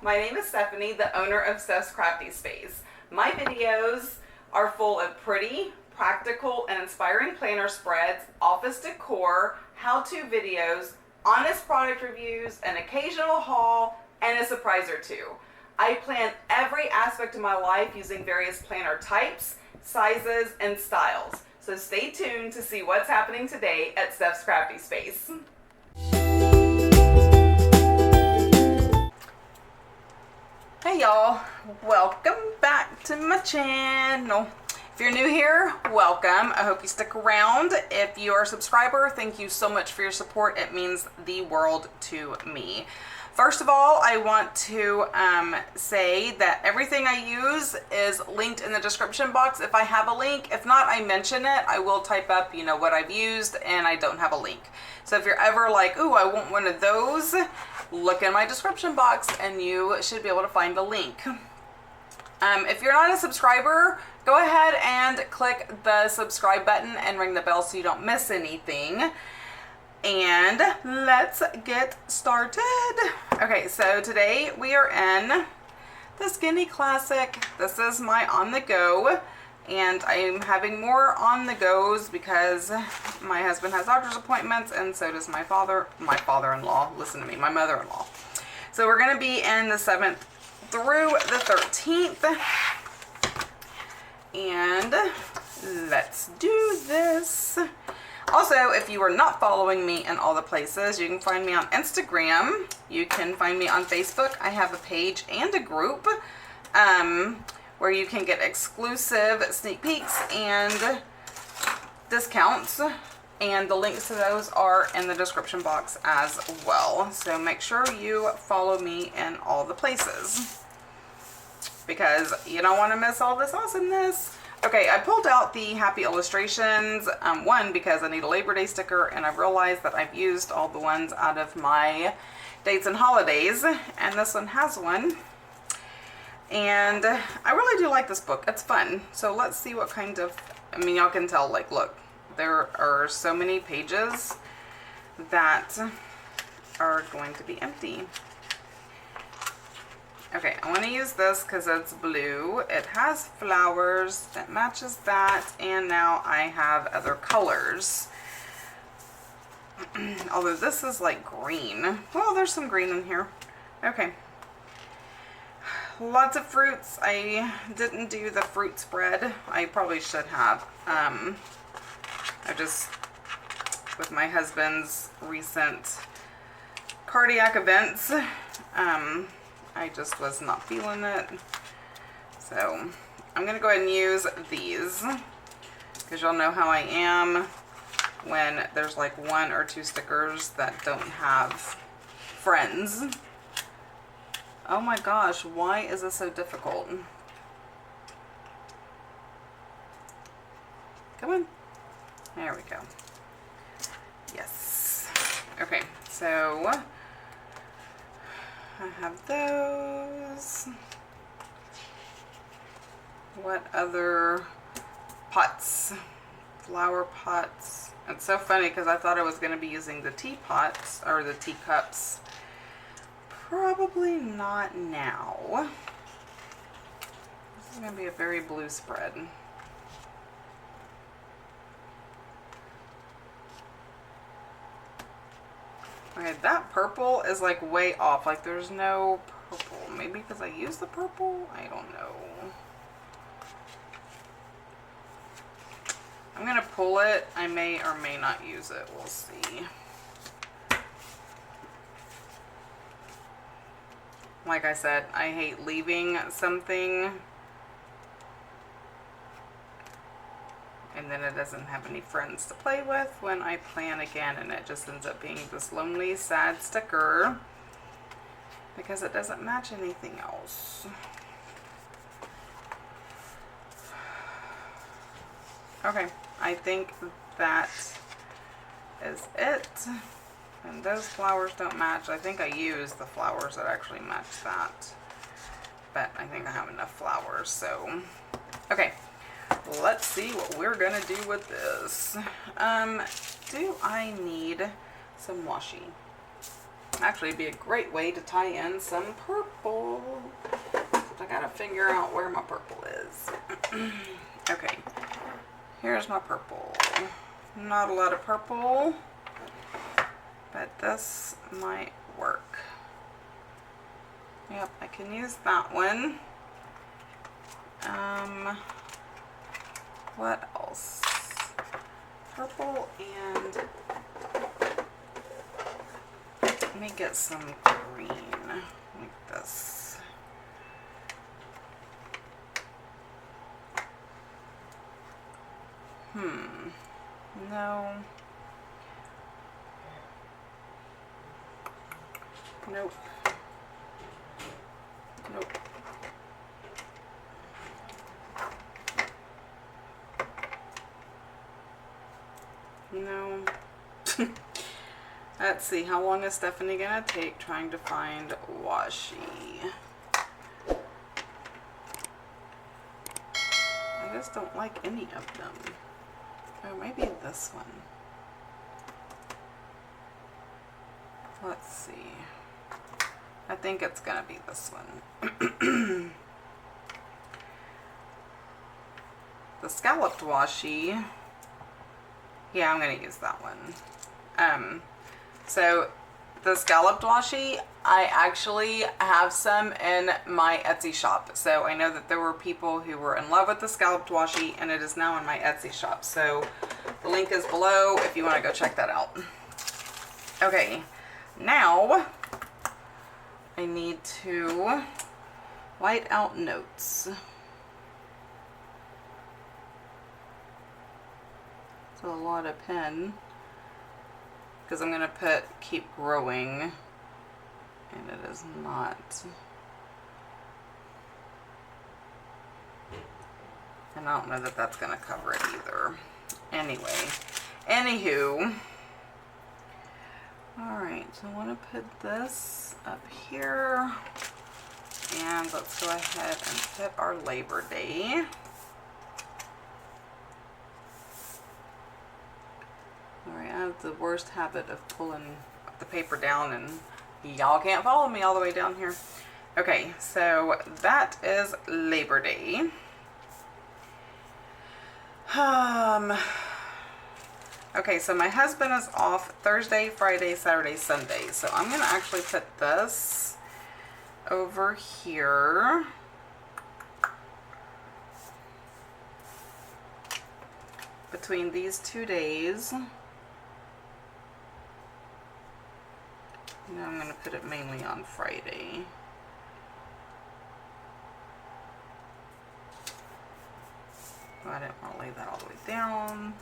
My name is Stephanie, the owner of Steph's Crafty Space. My videos are full of pretty, practical, and inspiring planner spreads, office decor, how-to videos, honest product reviews, an occasional haul, and a surprise or two. I plan every aspect of my life using various planner types, sizes, and styles. So stay tuned to see what's happening today at Steph's Crafty Space. Hey y'all, welcome back to my channel. If you're new here, welcome. I hope you stick around. If you are a subscriber, thank you so much for your support. It means the world to me. First of all, I want to say that everything I use is linked in the description box if I have a link. If not, I mention it. I will type up, what I've used, and I don't have a link. So if you're ever like, ooh, I want one of those, look in my description box and you should be able to find the link. If you're not a subscriber, go ahead and click the subscribe button and ring the bell so you don't miss anything. And let's get started. Okay, so today we are in the Skinny Classic. This is my on the go, and I'm having more on the goes because my husband has doctor's appointments, and so does my father-in-law. Listen to me, my mother-in-law. So we're going to be in the 7th through the 13th, and let's do this. Also, if you are not following me in all the places, you can find me on Instagram. You can find me on Facebook. I have a page and a group where you can get exclusive sneak peeks and discounts. And the links to those are in the description box as well. So make sure you follow me in all the places because you don't want to miss all this awesomeness. Okay, I pulled out the Happy Illustrations, one because I need a Labor Day sticker, and I've realized that I've used all the ones out of my dates and holidays, and this one has one. And I really do like this book. It's fun. So let's see what kind of, y'all can tell, like, look, there are so many pages that are going to be empty. Okay, I want to use this because it's blue. It has flowers that matches that, and now I have other colors. Although this is like green. Well, there's some green in here. Okay. Lots of fruits. I didn't do the fruit spread. I probably should have. I just, with my husband's recent cardiac events, I just was not feeling it. So I'm going to go ahead and use these because y'all know how I am when there's like 1 or 2 stickers that don't have friends. Oh my gosh, why is this so difficult? Come on. There we go. Yes. Okay, so I have those. What other pots? Flower pots. It's so funny because I thought I was going to be using the teapots or the teacups. Probably not now. This is going to be a very blue spread. Okay, that purple is like way off. Like there's no purple. Maybe because I used the purple? I don't know. I'm going to pull it. I may or may not use it. We'll see. Like I said, I hate leaving something and then it doesn't have any friends to play with when I plan again, and it just ends up being this lonely, sad sticker because it doesn't match anything else. Okay, I think that is it. And those flowers don't match. I think I used the flowers that actually match that. But I think I have enough flowers, so. Okay, let's see what we're gonna do with this. Do I need some washi? Actually, it'd be a great way to tie in some purple. I gotta figure out where my purple is. Okay, here's my purple. Not a lot of purple, but this might work. Yep, I can use that one. What else? Purple and let me get some green like this. No. Nope. Nope. No. Let's see, how long is Stephanie gonna take trying to find washi? I just don't like any of them. Oh, maybe this one. Let's see. I think it's gonna be this one. The scalloped washi. Yeah, I'm gonna use that one. So the scalloped washi, I actually have some in my Etsy shop. So I know that there were people who were in love with the scalloped washi, and it is now in my Etsy shop. So the link is below if you want to go check that out. Okay, now I need to white out notes. So a lot of pen, because I'm going to put keep growing, and it is not. And I don't know that that's going to cover it either. Anyway, anywho, alright, so I want to put this up here, and let's go ahead and put our Labor Day. Alright, I have the worst habit of pulling the paper down, and y'all can't follow me all the way down here. Okay, so that is Labor Day. Okay, so my husband is off Thursday, Friday, Saturday, Sunday. So I'm going to actually put this over here. Between these 2 days. Now I'm going to put it mainly on Friday. Oh, I didn't want to lay that all the way down.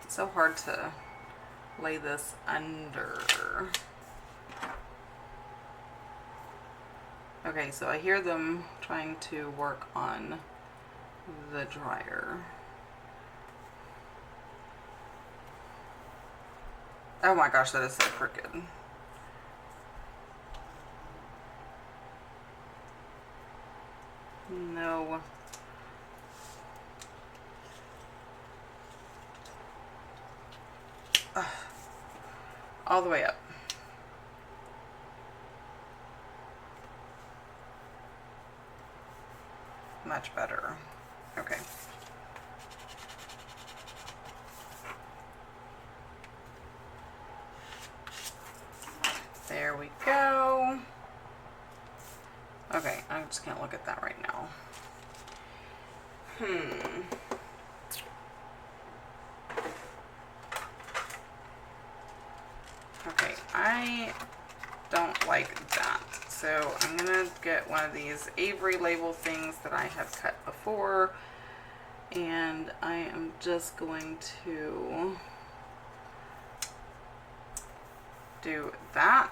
It's so hard to lay this under. Okay, so I hear them trying to work on the dryer. Oh my gosh, that is so crooked. No. Ugh. All the way up. Much better. Okay. There we go. Okay, I just can't look at that right now. Okay, I don't like that. So I'm gonna get one of these Avery label things that I have cut before, and I am just going to do that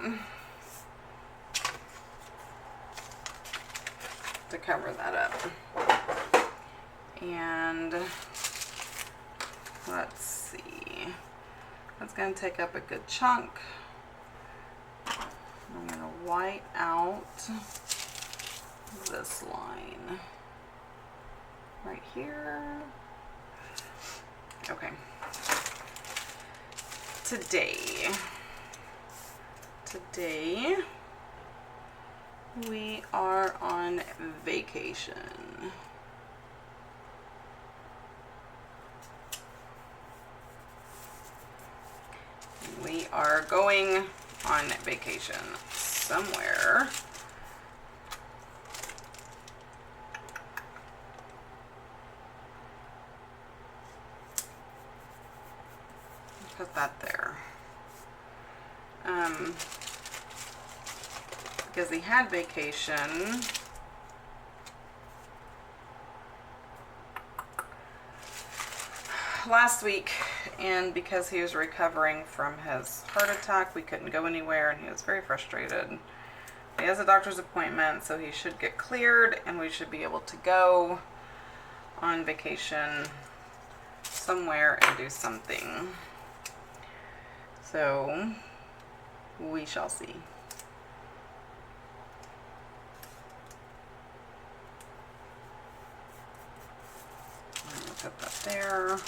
to cover that up. And let's see, that's going to take up a good chunk. I'm going to white out this line right here. Okay. Today we are on vacation. We are going on vacation somewhere. Put that there. Because he had vacation. Last week, and because he was recovering from his heart attack, we couldn't go anywhere, and he was very frustrated. He has a doctor's appointment, so he should get cleared, and we should be able to go on vacation somewhere and do something. So we shall see. Put that there.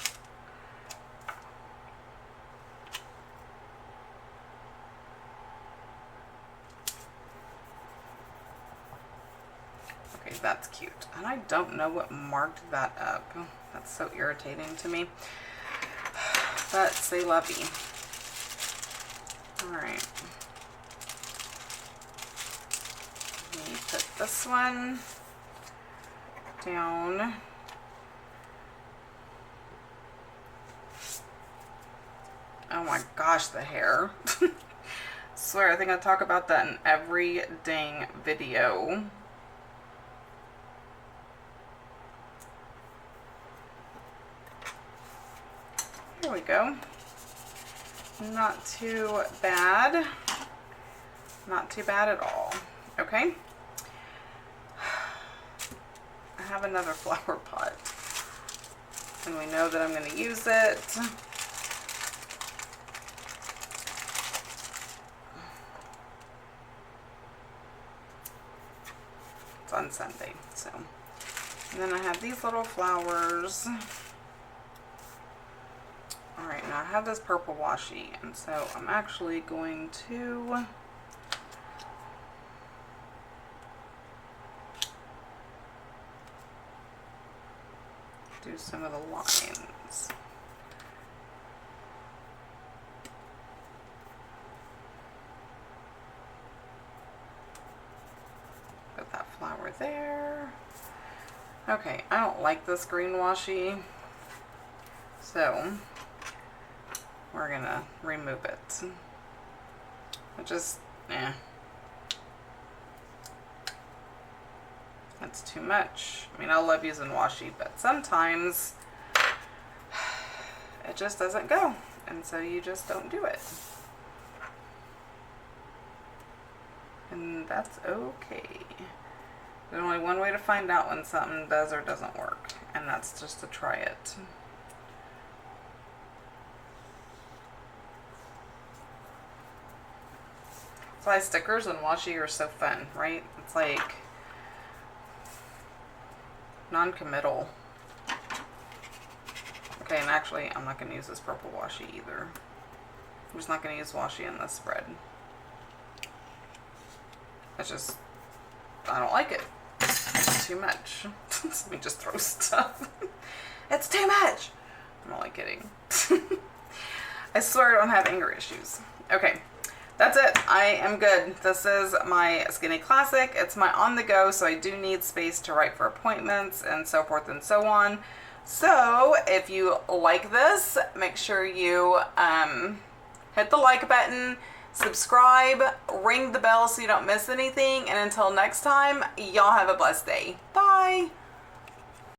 Okay, that's cute. And I don't know what marked that up. That's so irritating to me. But c'est la vie. Alright. Let me put this one down. Oh my gosh, the hair. Swear, I think I talk about that in every dang video. Here we go. Not too bad. Not too bad at all. Okay. I have another flower pot. And we know that I'm going to use it. It's on Sunday, so. And then I have these little flowers. Alright, now I have this purple washi, and so I'm actually going to do some of the lines. Put that flower there. Okay, I don't like this green washi, so we're gonna remove it. It just, that's too much. I mean, I love using washi, but sometimes it just doesn't go, and so you just don't do it. And that's okay. There's only one way to find out when something does or doesn't work, and that's just to try it. That's why stickers and washi are so fun, right? It's like non-committal. Okay, and actually, I'm not going to use this purple washi either. I'm just not going to use washi in this spread. It's just, I don't like it. It's too much. Let me just throw stuff. It's too much. I'm only kidding. I swear I don't have anger issues. Okay. That's it. I am good. This is my Skinny Classic. It's my on the go, so I do need space to write for appointments and so forth and so on. So if you like this, make sure you hit the like button, subscribe, ring the bell so you don't miss anything, and until next time, y'all have a blessed day. Bye.